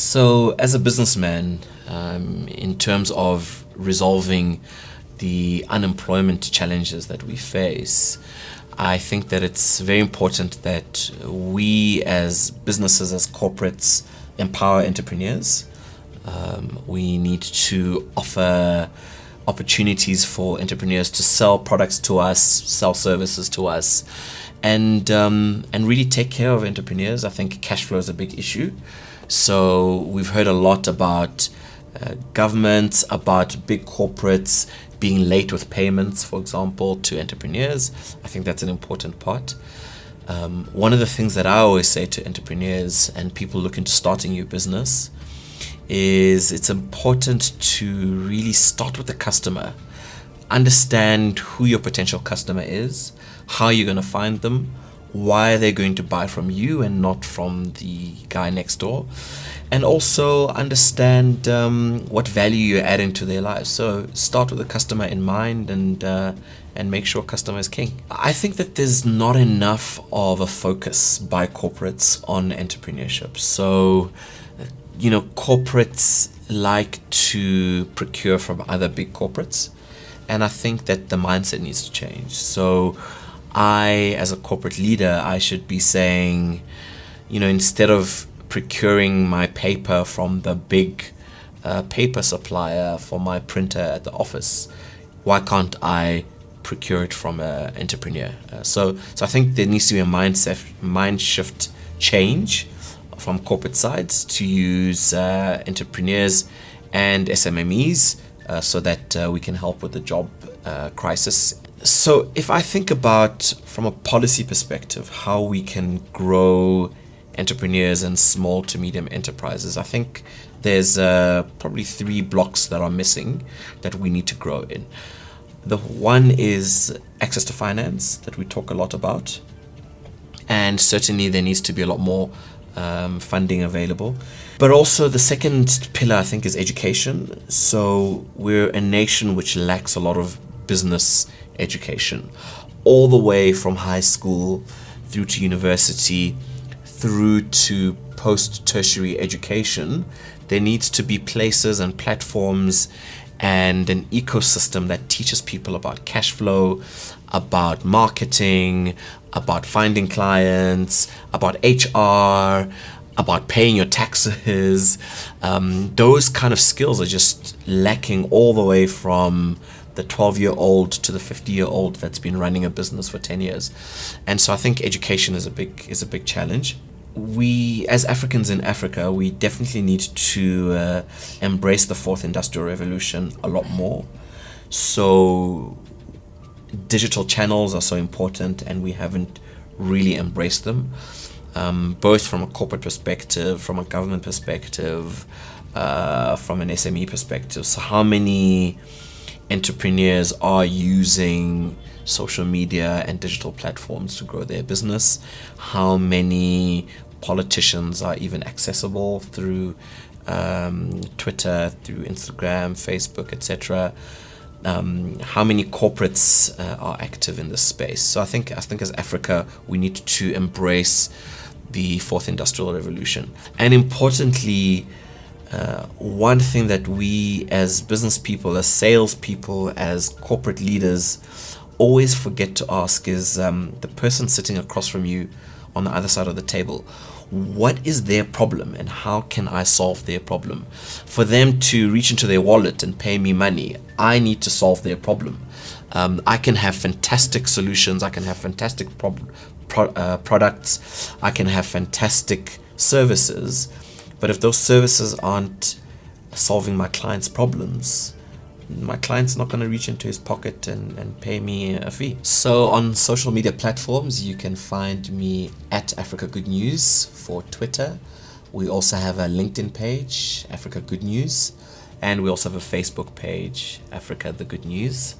So, as a businessman, in terms of resolving the unemployment challenges that we face, I think that it's very important that we as businesses, as corporates, empower entrepreneurs. We need to offer opportunities for entrepreneurs to sell products to us, sell services to us, and really take care of entrepreneurs. I think cash flow is a big issue. So we've heard a lot about governments, about big corporates being late with payments, for example, to entrepreneurs. I think that's an important part. One of the things that I always say to entrepreneurs and people looking to start a new business is it's important to really start with the customer. Understand who your potential customer is, how you're going to find them, why they're going to buy from you and not from the guy next door, and also understand what value you're adding to their lives. So start with the customer in mind and make sure customer is king. I think that there's not enough of a focus by corporates on entrepreneurship. So, corporates like to procure from other big corporates, and I think that the mindset needs to change. So I, as a corporate leader, I should be saying, instead of procuring my paper from the big paper supplier for my printer at the office, why can't I procure it from an entrepreneur? So I think there needs to be a mind shift change from corporate sides to use entrepreneurs and SMMEs so that we can help with the job crisis. So if I think about from a policy perspective how we can grow entrepreneurs and small to medium enterprises, I think there's probably 3 blocks that are missing that we need to grow in. The one is access to finance that we talk a lot about, and certainly there needs to be a lot more funding available. But also the second pillar, I think, is education. So we're a nation which lacks a lot of business education, all the way from high school through to university, through to post-tertiary education. There needs to be places and platforms and an ecosystem that teaches people about cash flow, about marketing, about finding clients, about HR, about paying your taxes. Those kind of skills are just lacking all the way from the 12-year-old to the 50-year-old that's been running a business for 10 years. And so I think education is a big challenge. We, as Africans in Africa, we definitely need to embrace the fourth industrial revolution a lot more. So digital channels are so important, and we haven't really embraced them, both from a corporate perspective, from a government perspective, from an SME perspective. So how many entrepreneurs are using social media and digital platforms to grow their business? How many politicians are even accessible through Twitter, through Instagram, Facebook, etc.? How many corporates are active in this space? So I think as Africa, we need to embrace the fourth industrial revolution. And importantly, one thing that we as business people, as sales people, as corporate leaders always forget to ask is the person sitting across from you on the other side of the table, what is their problem and how can I solve their problem? For them to reach into their wallet and pay me money, I need to solve their problem. I can have fantastic solutions, I can have fantastic products, I can have fantastic services, but if those services aren't solving my client's problems, my client's not going to reach into his pocket and pay me a fee. So on social media platforms, you can find me at Africa Good News for Twitter. We also have a LinkedIn page, Africa Good News, and we also have a Facebook page, Africa the Good News.